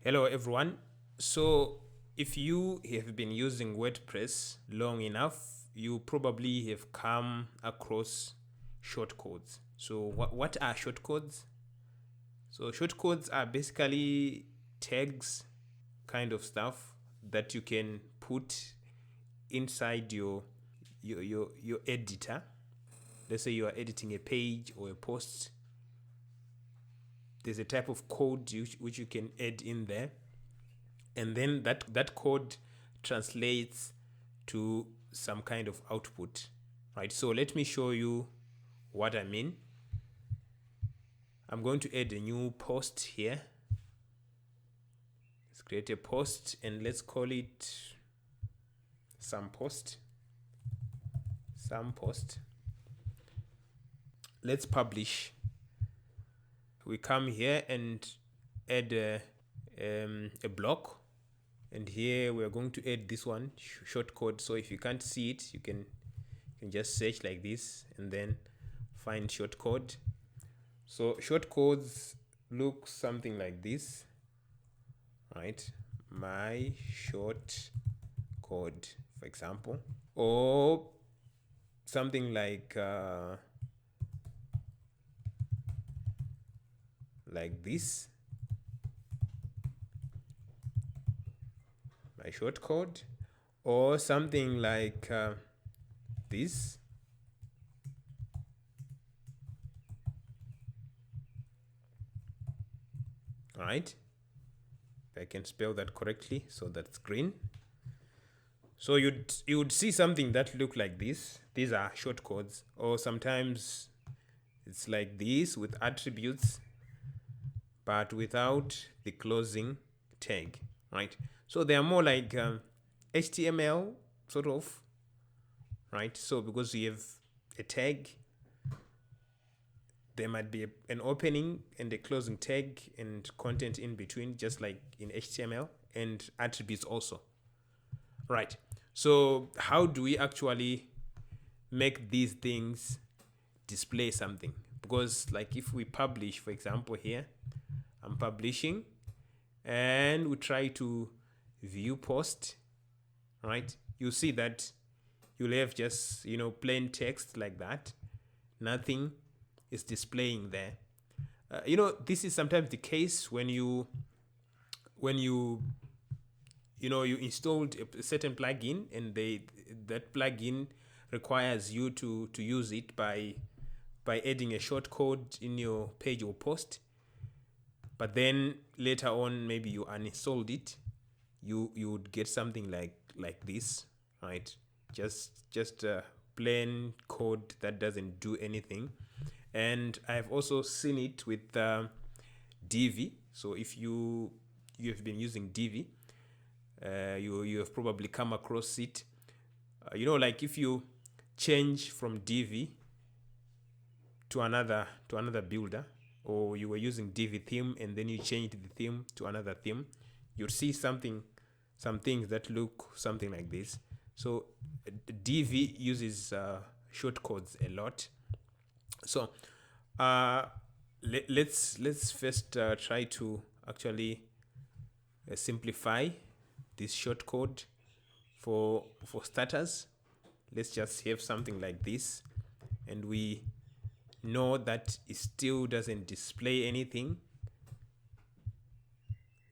Hello everyone. So if you have been using WordPress long enough, you probably have come across shortcodes. So what are shortcodes? So shortcodes are basically tags kind of stuff that you can put inside your editor. Let's say you are editing a page or a post. There's a type of code which you can add in there, and then that code translates to some kind of output, right? So let me show you what I mean. I'm going to add a new post here. Let's create a post and let's call it some post. Let's publish. We come here and add a block, and here we're going to add this one, shortcode. So if you can't see it, you can just search like this and then find shortcode. So shortcodes look something like this, right? My short code, for example, or something like this, my short code, or something like this. All right, if I can spell that correctly, so that's green. So you would see something that look like this. These are shortcodes, or sometimes it's like this with attributes but without the closing tag, right? So they are more like HTML sort of, right? So because you have a tag, there might be an opening and a closing tag and content in between, just like in HTML, and attributes also, right? So how do we actually make these things display something? Because like if we publish, for example, here I'm publishing and we try to view post, right? You see that you'll have just, plain text like that. Nothing is displaying there. This is sometimes the case when you installed a certain plugin, and that plugin requires you to use it by adding a shortcode in your page or post. But then later on, maybe you uninstalled it, you would get something like this, right? Just a plain code that doesn't do anything. And I've also seen it with Divi. So if you have been using Divi, you have probably come across it. Like if you change from Divi to another builder, or you were using Divi theme and then you changed the theme to another theme, you'll see some things that look something like this. So Divi uses shortcodes a lot. So let's first try to actually simplify this shortcode. For starters, let's just have something like this, and we know that it still doesn't display anything.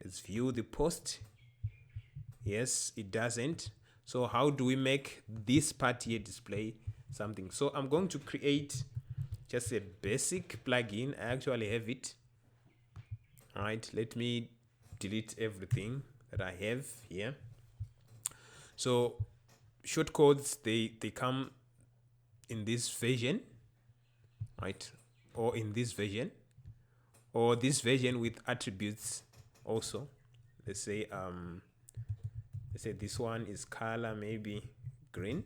Let's view the post. Yes, it doesn't. So how do we make this part here display something? So I'm going to create just a basic plugin. I actually have it. All right, let me delete everything that I have here. So shortcodes, they come in this version, right? Or in this version, or this version with attributes also. Let's say this one is color, maybe green,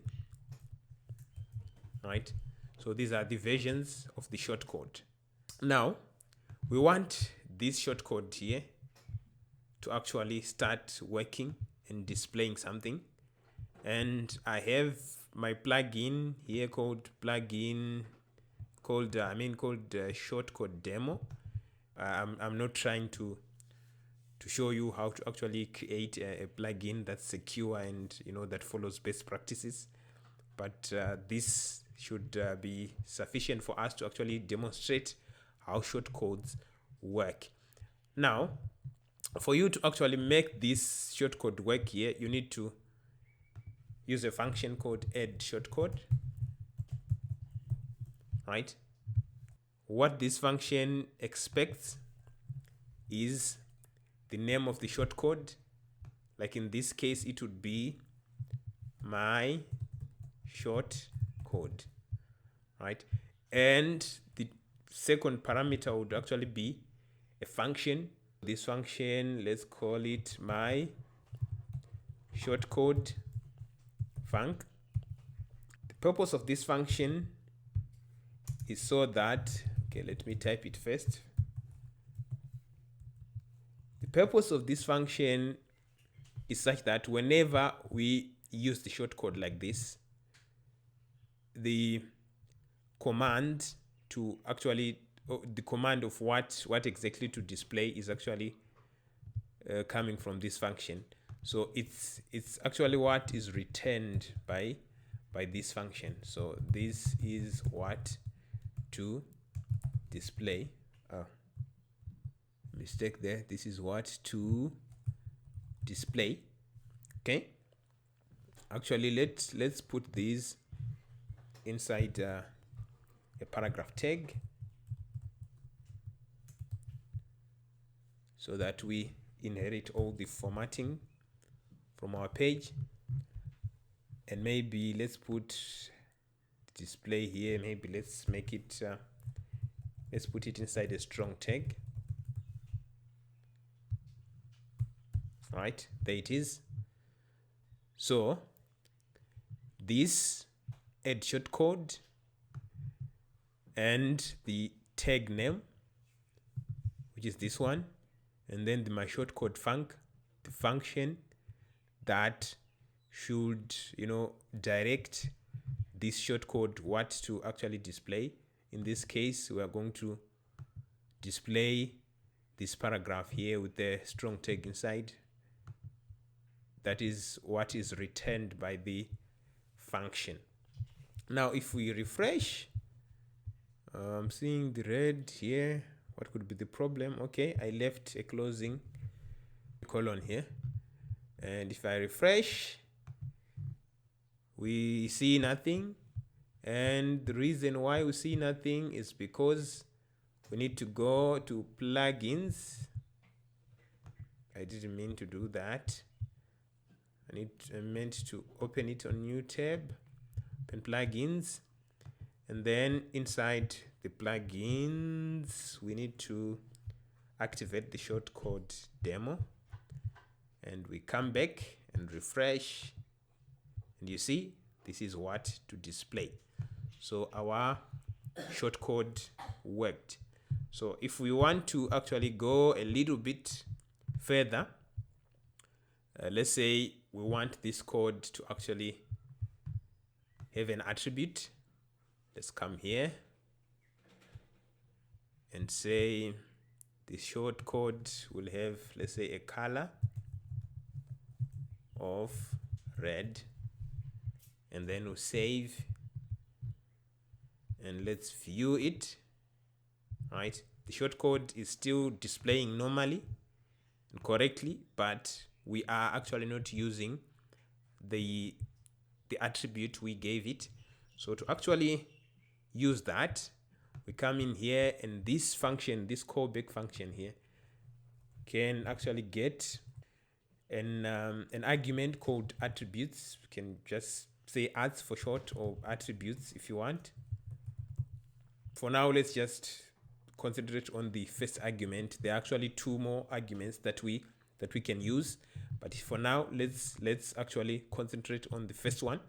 right? So these are the versions of the shortcode. Now we want this shortcode here to actually start working and displaying something. And I have my plugin here called shortcode demo. I'm not trying to to show you how to actually create a plugin that's secure and that follows best practices. But this should be sufficient for us to actually demonstrate how shortcodes work. Now, for you to actually make this shortcode work here, you need to use a function called add shortcode, right? What this function expects is the name of the shortcode. Like in this case, it would be my shortcode, right? And the second parameter would actually be a function. This function, let's call it my shortcode func. The purpose of this function is so that, okay, let me type it first. The purpose of this function is such that whenever we use the shortcode like this, the command to actually, the command of what exactly to display is actually coming from this function. So it's actually what is returned by this function. So this is what to display. Mistake there. This is what to display. Okay. Actually, let's put these inside a paragraph tag so that we inherit all the formatting from our page. And maybe let's put display here. Maybe let's make it let's put it inside a strong tag. Right, there it is. So this add shortcode and the tag name, which is this one, and then the my shortcode func, the function that should direct this shortcode what to actually display. In this case, we are going to display this paragraph here with the strong tag inside. That is what is returned by the function. Now, if we refresh, I'm seeing the red here. What could be the problem? Okay, I left a closing colon here. And if I refresh, we see nothing. And the reason why we see nothing is because we need to go to plugins. I didn't mean to do that. I meant to open it on new tab, open plugins, and then inside the plugins, we need to activate the shortcode demo. And we come back and refresh, and you see this is what to display. So our shortcode worked. So if we want to actually go a little bit further, let's say we want this code to actually have an attribute. Let's come here and say the shortcode will have, let's say, a color of red, and then we'll save and let's view it. Right, the shortcode is still displaying normally and correctly, but we are actually not using the attribute we gave it. So to actually use that, we come in here, and this function, this callback function here, can actually get an argument called attributes. We can just say ads for short, or attributes if you want. For now, let's just concentrate on the first argument. There are actually two more arguments that we can use, but for now, let's actually concentrate on the first one,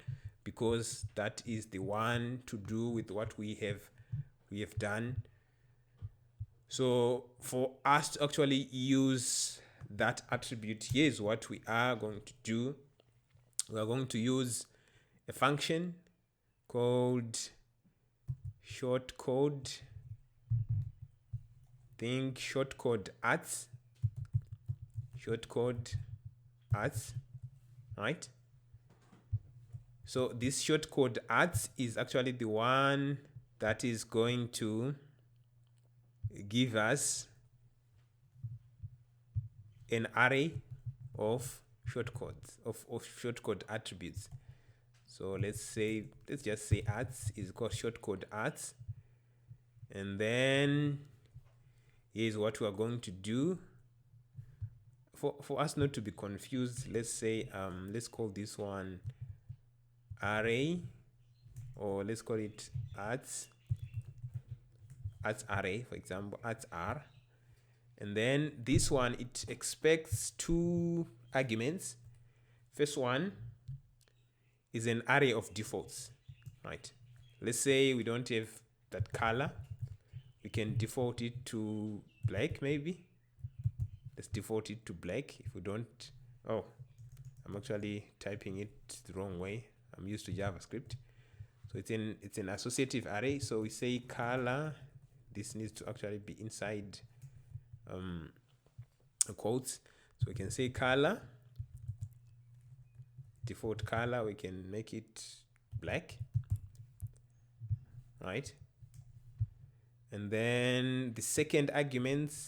because that is the one to do with what we have done. So for us to actually use that attribute, here's what we are going to do. We are going to use a function called shortcode. Think shortcode ads. shortcode ads, right? So this shortcode ads is actually the one that is going to give us an array of shortcodes, of shortcode attributes. So let's just say ads is called shortcode ads, and then here's what we are going to do. For us not to be confused, let's say let's call this one array, or let's call it ads array, for example, ads r. And then this one, it expects 2 arguments. First one is an array of defaults, right? Let's say we don't have that color. We can default it to black, maybe. Let's default it to black. If we don't, oh, I'm actually typing it the wrong way. I'm used to JavaScript. So it's an associative array. So we say color. This needs to actually be inside quotes. So we can say color, default color, we can make it black, right? And then the second argument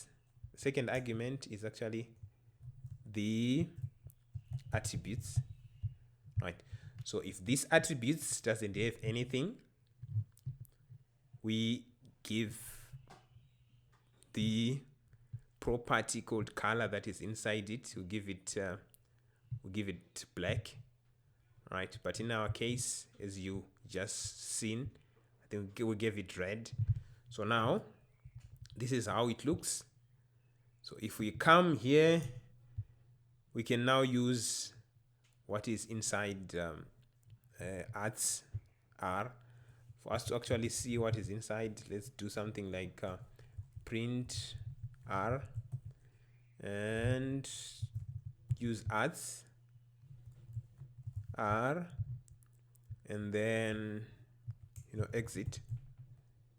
is actually the attributes, right? So if this attributes doesn't have anything, we give the property called color that is inside it. We'll give it black, right? But in our case, as you just seen, I think we gave it red. So now this is how it looks. So if we come here, we can now use what is inside ads r. For us to actually see what is inside, let's do something like print r and use ads r, and then exit.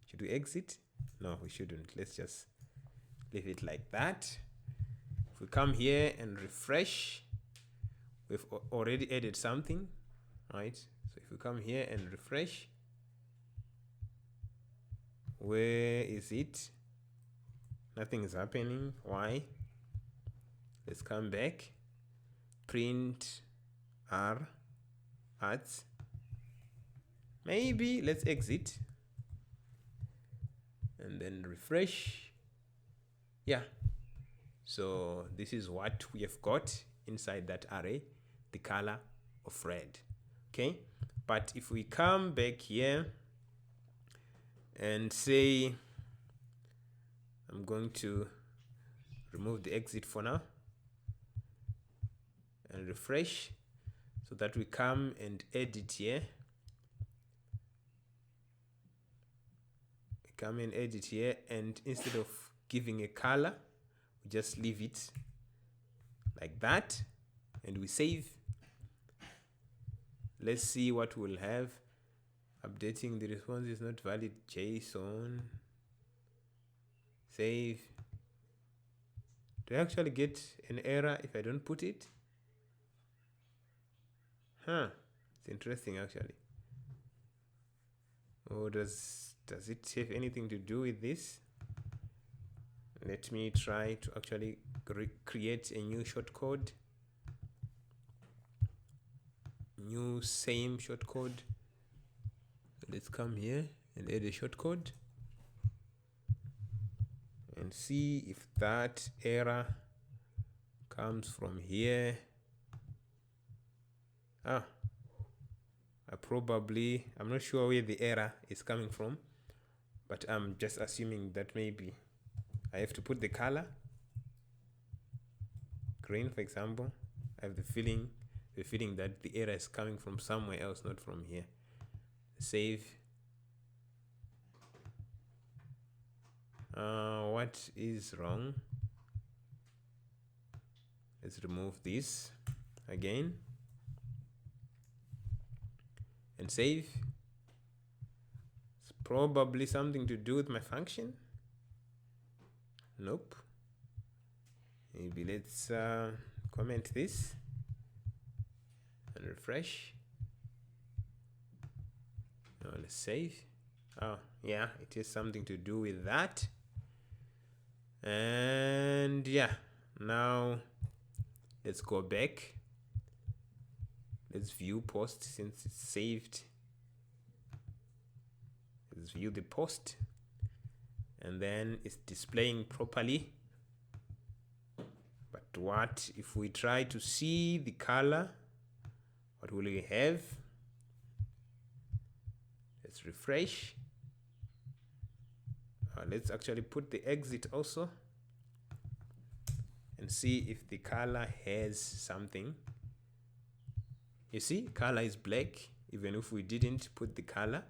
Should we exit? No, we shouldn't. Let's just leave it like that. If we come here and refresh, we've already added something, right? So if we come here and refresh, where is it? Nothing is happening. Why? Let's come back. Print r ads. Maybe let's exit and then refresh. Yeah. So this is what we have got inside that array, the color of red. Okay. But if we come back here and say, I'm going to remove the exit for now and refresh, so that we come and edit here. We come and edit here, and instead of giving a color, we just leave it like that, and we save. Let's see what we'll have. Updating the response is not valid JSON. Save. Do I actually get an error if I don't put it? It's interesting actually. Or does it have anything to do with this? Let me try to actually create a new shortcode. New same shortcode. Let's come here and add a shortcode and see if that error comes from here. I'm not sure where the error is coming from, but I'm just assuming that maybe I have to put the color green, for example. I have the feeling that the error is coming from somewhere else, not from here. Save. What is wrong? Let's remove this again and save. It's probably something to do with my function. Nope. maybe let's comment this and refresh. Now let's save. Oh yeah, it has something to do with that. And yeah, now let's go back. Let's view post since it's saved. Let's view the post, and then it's displaying properly. But what if we try to see the color? What will we have? Let's refresh. Let's actually put the exit also and see if the color has something. You see, color is black even if we didn't put the color,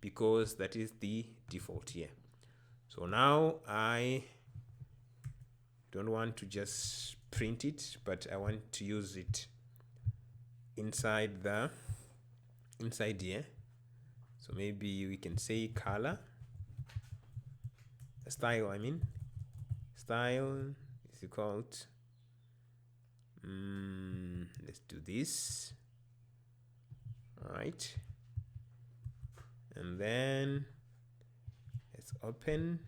because that is the default here. So now I don't want to just print it, but I want to use it inside here. So maybe we can say color, style, style is equal to let's do this. All right, and then let's open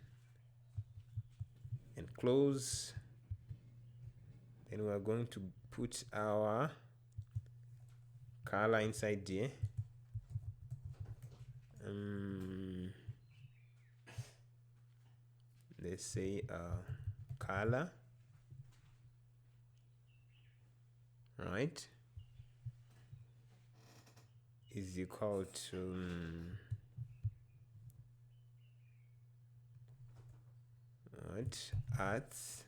and close. Then we are going to put our color inside here. Let's say color, right, is equal to arts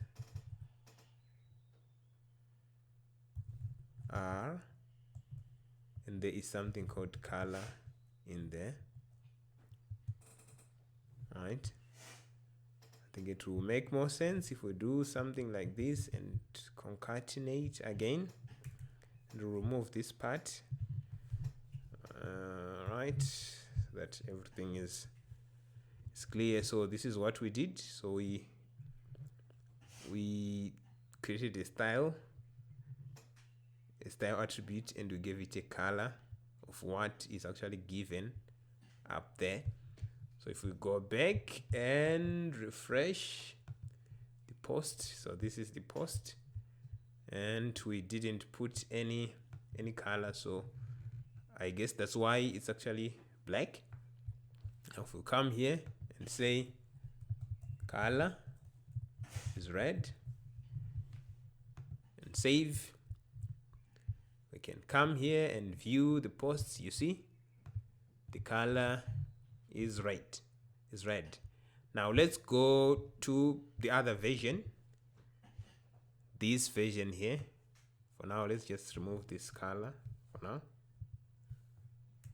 R, and there is something called color in there, right? I think it will make more sense if we do something like this and concatenate again and remove this part, right, so that everything is clear. So this is what we did. So we created a style attribute, and we gave it a color of what is actually given up there. So if we go back and refresh the post, so this is the post, and we didn't put any color, so I guess that's why it's actually black. Now if we come here and say color is red and save, we can come here and view the posts. You see the color is red. Now let's go to the other version, this version here. For now, let's just remove this color for now.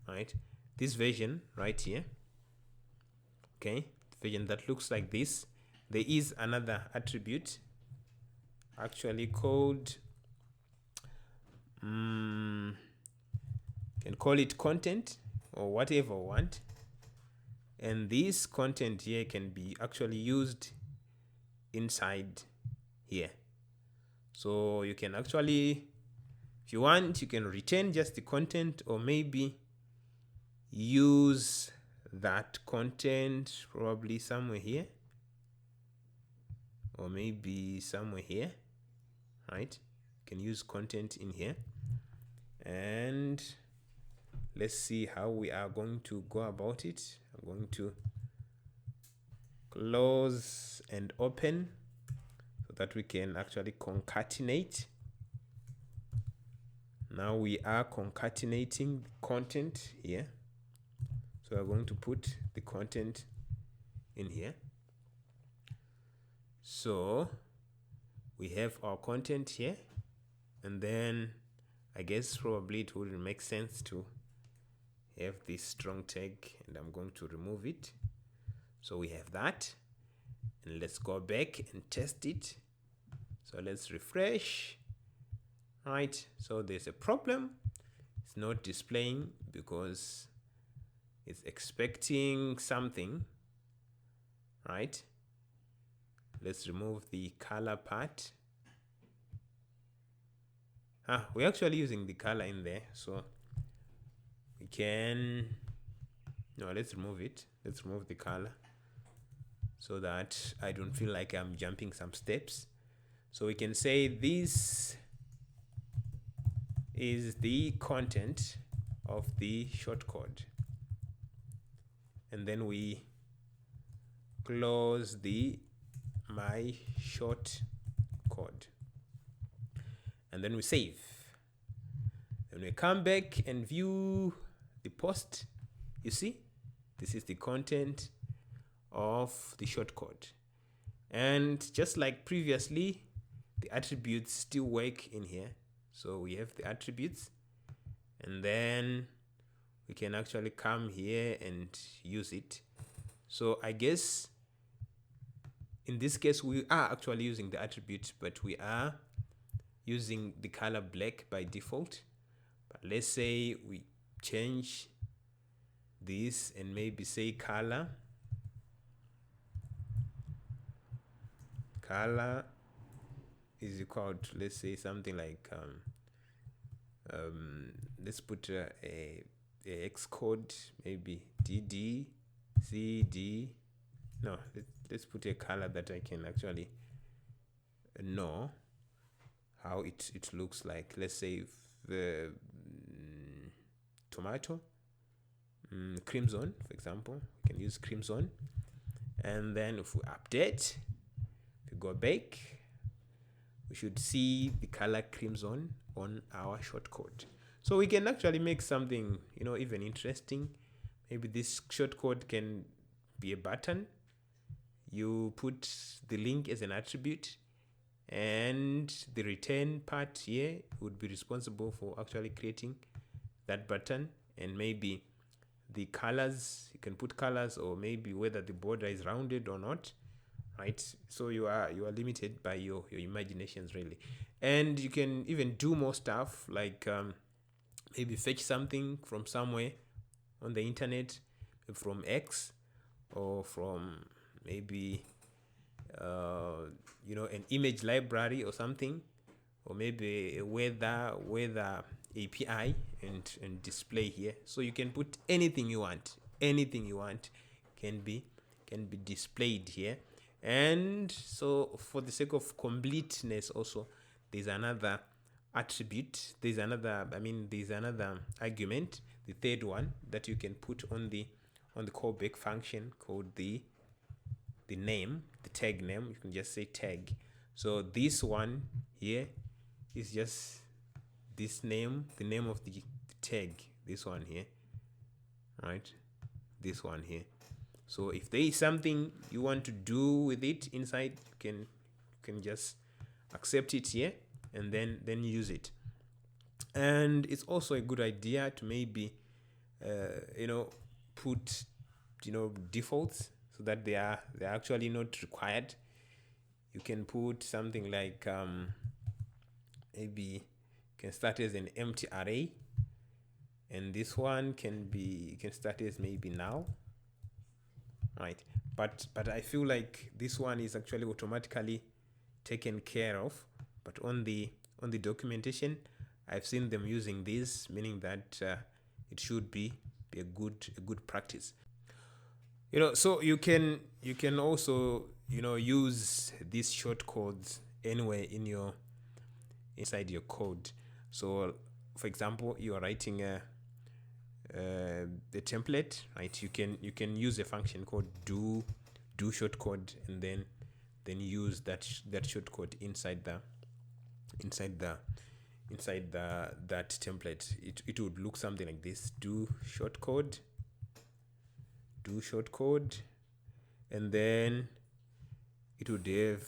Right, this version right here, okay, the version that looks like this. There is another attribute actually called can call it content or whatever you want, and this content here can be actually used inside here. So you can actually, if you want, you can retain just the content, or maybe use that content probably somewhere here, or maybe somewhere here, right? You can use content in here, and let's see how we are going to go about it. I'm going to close and open so that we can actually concatenate. Now we are concatenating the content here. So we're going to put the content in here. So we have our content here, and then I guess probably it would make sense to have this strong tag, and I'm going to remove it. So we have that, and let's go back and test it. So let's refresh. Right, so there's a problem. It's not displaying because it's expecting something, right? Let's remove the color part we're actually using the color in there, so we can, no, let's remove it. Let's remove the color so that I don't feel like I'm jumping some steps. So we can say this is the content of the shortcode, and then we close the my shortcode, and then we save. Then we come back and view the post. You see, this is the content of the shortcode, and just like previously, the attributes still work in here. So we have the attributes, and then we can actually come here and use it. So I guess in this case we are actually using the attribute, but we are using the color black by default. But let's say we change this and maybe say color is equal to, let's say something like let's put a X code, maybe DD CD. No, let's put a color that I can actually know how it looks like. Let's say the tomato, crimson, for example. We can use crimson, and then if we update, if we go back, we should see the color crimson on our shortcode. So we can actually make something, even interesting. Maybe this shortcode can be a button. You put the link as an attribute, and the return part here would be responsible for actually creating that button. And maybe the colors, you can put colors, or maybe whether the border is rounded or not, right? So you are limited by your imaginations, really. And you can even do more stuff, like maybe fetch something from somewhere on the internet, from X, or from maybe an image library or something, or maybe a weather API, and display here. So you can put anything you want can be displayed here. And so for the sake of completeness also, there's another attribute, there's another argument, the third one, that you can put on the callback function called the name, the tag name. You can just say tag. So this one here is just this name, the name of the tag, this one here, right? This one here. So if there is something you want to do with it inside, you can just accept it here, and then use it. And it's also a good idea to maybe put defaults, so that they are actually not required. You can put something like maybe you can start as an empty array, and this one can start as maybe now, right? But I feel like this one is actually automatically taken care of. But on the documentation, I've seen them using this, meaning that it should be a good practice. So you can also use these shortcodes anywhere inside your code. So for example, you are writing a template, right? You can use a function called do shortcode, and then use that shortcode inside that template. It would look something like this: do shortcode, and then it would have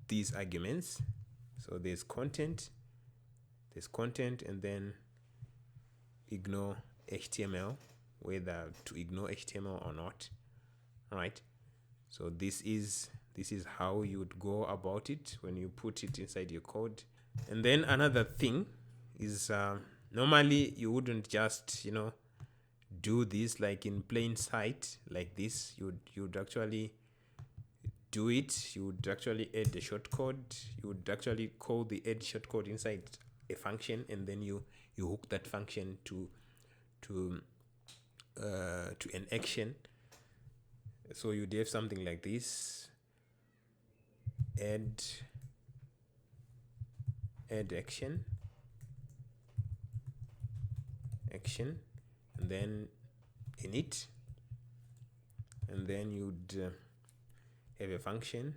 these arguments. So there's content, and then ignore HTML, whether to ignore HTML or not, right? So this is how you would go about it when you put it inside your code. And then another thing is normally you wouldn't just do this like in plain sight like this. You'd actually do it, you would actually add the shortcode. You would actually call the add shortcode inside a function, and then you hook that function to an action. So you'd have something like this: add action, and then init, and then you'd have a function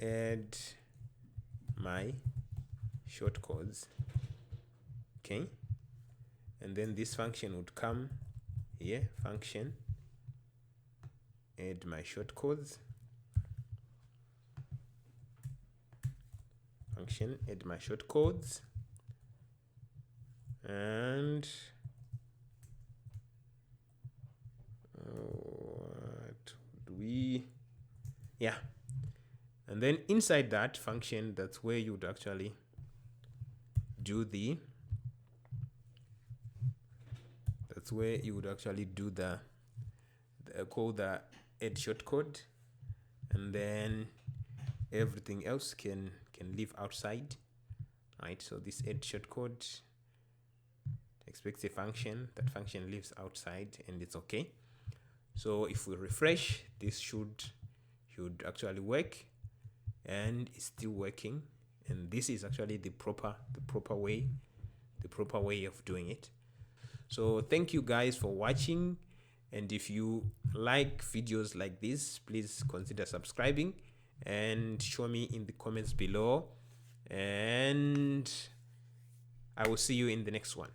add my shortcodes. Okay, and then this function would come here, function add my shortcodes, function add my shortcodes, and what do we, yeah, and then inside that function, that's where you'd actually do the call the add shortcode, and then everything else can live outside, right? So this add shortcode expects a function, that function lives outside, and it's okay. So if we refresh, this should actually work, and it's still working. And this is actually the proper way of doing it. So thank you guys for watching, and if you like videos like this, please consider subscribing and show me in the comments below, and I will see you in the next one.